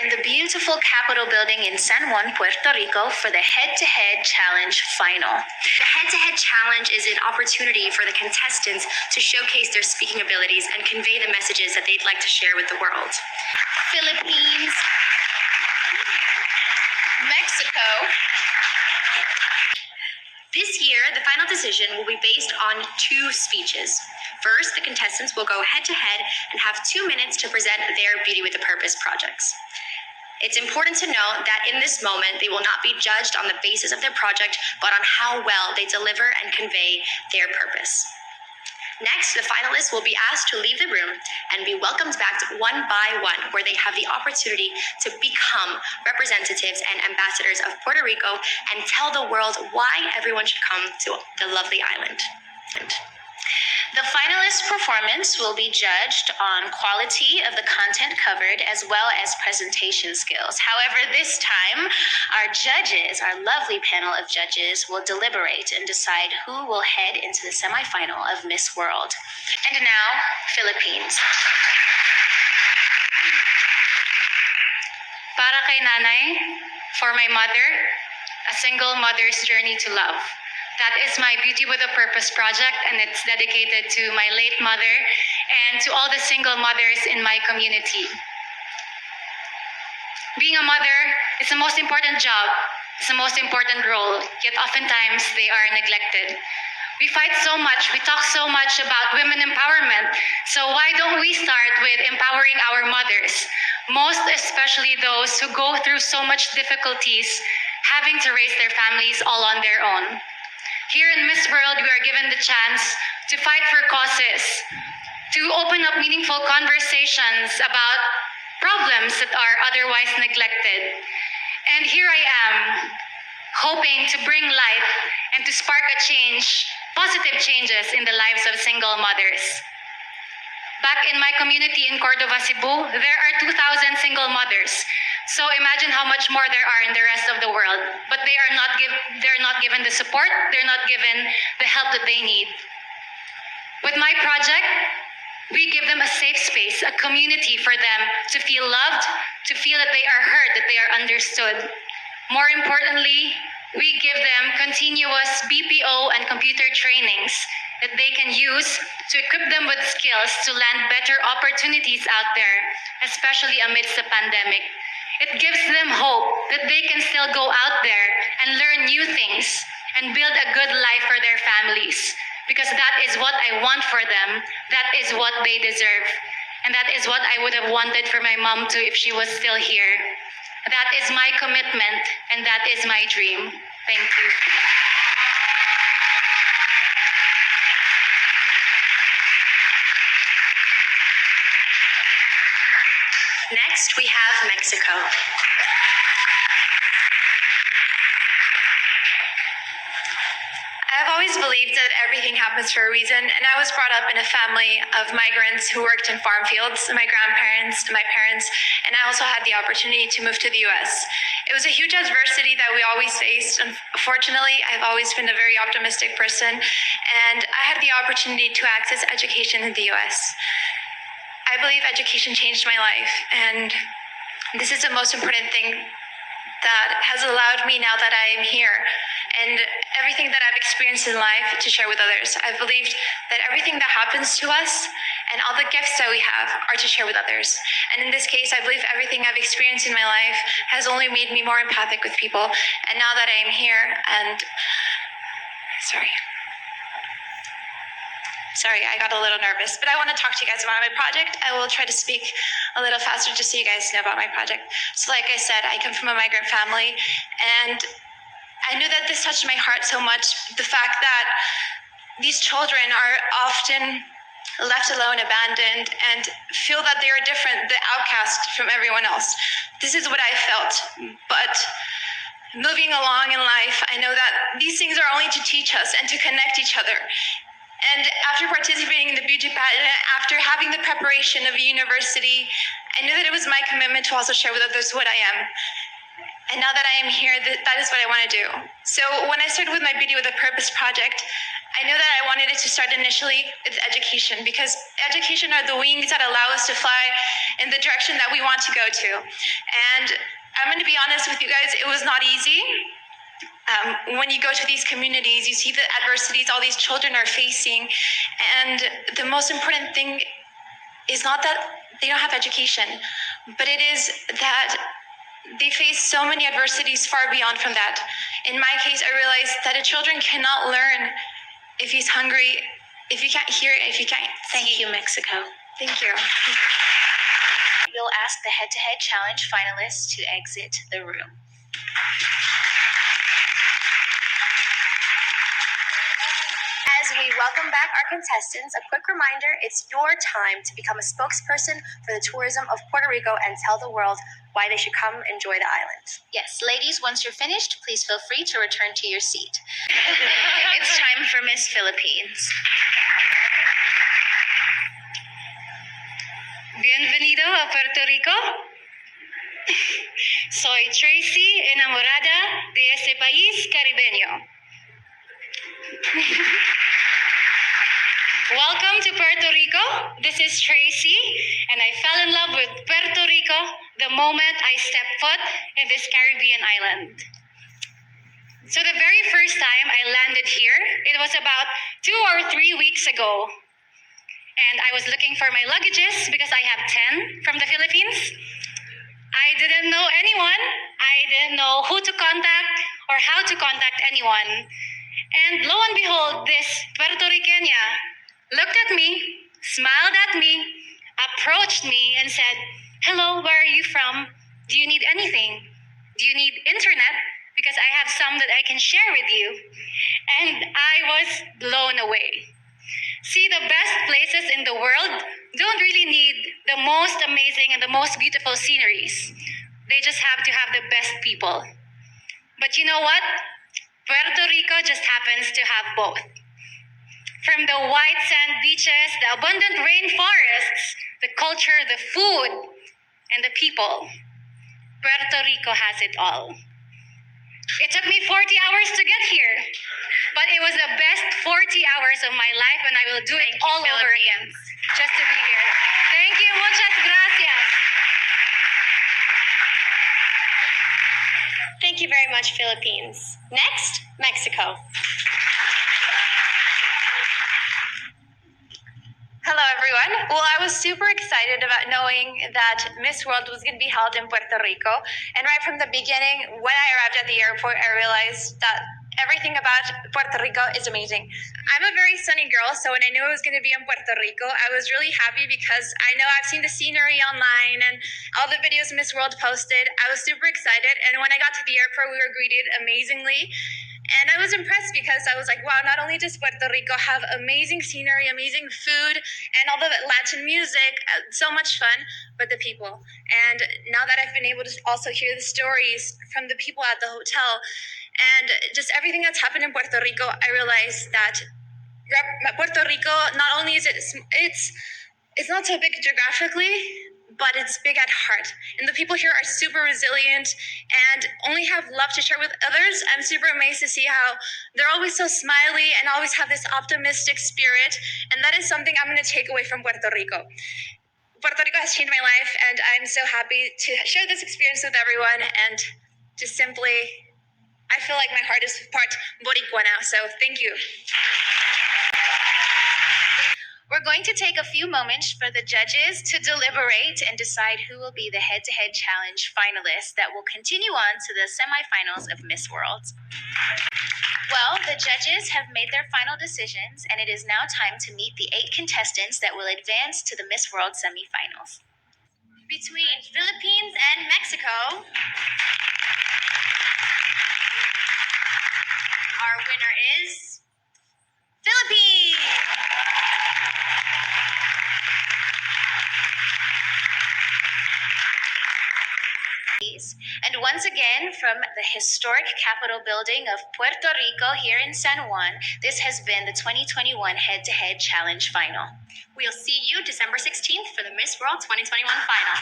in the beautiful Capitol building in San Juan, Puerto Rico for the Head-to-Head Challenge final. The Head-to-Head Challenge is an opportunity for the contestants to showcase their speaking abilities and convey the messages that they'd like to share with the world. Philippines, Mexico. This year, the final decision will be based on 2 speeches. First, the contestants will go head-to-head and have 2 minutes to present their Beauty with a Purpose projects. It's important to note that in this moment, they will not be judged on the basis of their project, but on how well they deliver and convey their purpose. Next, the finalists will be asked to leave the room and be welcomed back one by one, where they have the opportunity to become representatives and ambassadors of Puerto Rico and tell the world why everyone should come to the lovely island. The finalist performance will be judged on quality of the content covered as well as presentation skills. However, this time, our judges, our lovely panel of judges, will deliberate and decide who will head into the semifinal of Miss World. And now, Philippines. Para kay nanay, for my mother, a single mother's journey to love. That is my Beauty with a Purpose project, and it's dedicated to my late mother and to all the single mothers in my community. Being a mother is the most important job, it's the most important role, yet oftentimes they are neglected. We fight so much, we talk so much about women empowerment, so why don't we start with empowering our mothers, most especially those who go through so much difficulties having to raise their families all on their own. Here in Miss World, we are given the chance to fight for causes, to open up meaningful conversations about problems that are otherwise neglected. And here I am, hoping to bring light and to spark a change, positive changes in the lives of single mothers. Back in my community in Cordova, Cebu, there are 2,000 single mothers. So imagine how much more there are in the rest of the world. But they're not given the support, they're not given the help that they need. With my project, we give them a safe space, a community for them to feel loved, to feel that they are heard, that they are understood. More importantly, we give them continuous BPO and computer trainings that they can use to equip them with skills to land better opportunities out there, especially amidst the pandemic. It gives them hope that they can still go out there and learn new things and build a good life for their families, because that is what I want for them. That is what they deserve. And that is what I would have wanted for my mom too if she was still here. That is my commitment and that is my dream. Thank you. Next, we have Mexico. I've always believed that everything happens for a reason, and I was brought up in a family of migrants who worked in farm fields, my grandparents, my parents, and I also had the opportunity to move to the US. It was a huge adversity that we always faced. Unfortunately, I've always been a very optimistic person, and I had the opportunity to access education in the US. I believe education changed my life, and this is the most important thing that has allowed me, now that I am here, and everything that I've experienced in life, to share with others. I believed that everything that happens to us and all the gifts that we have are to share with others. And in this case, I believe everything I've experienced in my life has only made me more empathic with people. And now that I am here, and Sorry, I got a little nervous, but I want to talk to you guys about my project. I will try to speak a little faster just so you guys know about my project. So like I said, I come from a migrant family, and I knew that this touched my heart so much. The fact that these children are often left alone, abandoned, and feel that they are different, the outcast from everyone else. This is what I felt, but moving along in life, I know that these things are only to teach us and to connect each other. And after participating in the beauty pageant, after having the preparation of a university, I knew that it was my commitment to also share with others what I am. And now that I am here, that is what I want to do. So when I started with my Beauty with a Purpose project, I know that I wanted it to start initially with education, because education are the wings that allow us to fly in the direction that we want to go to. And I'm going to be honest with you guys, it was not easy. When you go to these communities, you see the adversities all these children are facing. And the most important thing is not that they don't have education, but it is that they face so many adversities far beyond from that. In my case, I realized that a children cannot learn if he's hungry, if you can't hear, if you can't see. Thank you, Mexico. Thank you. We'll ask the head-to-head challenge finalists to exit the room. As we welcome back our contestants, a quick reminder, it's your time to become a spokesperson for the tourism of Puerto Rico and tell the world why they should come enjoy the island. Yes, ladies, once you're finished, please feel free to return to your seat. It's time for Miss Philippines. Bienvenido a Puerto Rico. Soy Tracy, enamorada de este país caribeño. Welcome to Puerto Rico. This is Tracy, and I fell in love with Puerto Rico the moment I stepped foot in this Caribbean island. So the very first time I landed here, it was about 2 or 3 weeks ago. And I was looking for my luggages because I have 10 from the Philippines. I didn't know anyone. I didn't know who to contact or how to contact anyone. And lo and behold, this Puerto Riqueña looked at me, smiled at me, approached me and said, "Hello, where are you from? Do you need anything? Do you need internet? Because I have some that I can share with you." And I was blown away. See, the best places in the world don't really need the most amazing and the most beautiful sceneries. They just have to have the best people. But you know what? Puerto Rico just happens to have both. From the white sand beaches, the abundant rainforests, the culture, the food, and the people, Puerto Rico has it all. It took me 40 hours to get here, but it was the best 40 hours of my life, and I will do it all over again just to be here. Thank you, muchas gracias. Thank you very much, Philippines. Next, Mexico. Hello, everyone. Well, I was super excited about knowing that Miss World was going to be held in Puerto Rico. And right from the beginning, when I arrived at the airport, I realized that everything about Puerto Rico is amazing. I'm a very sunny girl, so when I knew it was going to be in Puerto Rico, I was really happy because I know I've seen the scenery online and all the videos Miss World posted. I was super excited, and when I got to the airport, we were greeted amazingly. And I was impressed because I was like, wow, not only does Puerto Rico have amazing scenery, amazing food, and all the Latin music, so much fun, but the people. And now that I've been able to also hear the stories from the people at the hotel and just everything that's happened in Puerto Rico, I realized that Puerto Rico, not only is it's not so big geographically, but it's big at heart. And the people here are super resilient and only have love to share with others. I'm super amazed to see how they're always so smiley and always have this optimistic spirit. And that is something I'm going to take away from Puerto Rico. Puerto Rico has changed my life, and I'm so happy to share this experience with everyone. And just simply, I feel like my heart is part Boricua now. So thank you. We're going to take a few moments for the judges to deliberate and decide who will be the head-to-head challenge finalists that will continue on to the semifinals of Miss World. Well, the judges have made their final decisions, and it is now time to meet the 8 contestants that will advance to the Miss World semifinals. Between Philippines and Mexico, our winner is Philippines! And once again, from the historic Capitol building of Puerto Rico here in San Juan, this has been the 2021 Head-to-Head Challenge Final. We'll see you December 16th for the Miss World 2021 Final.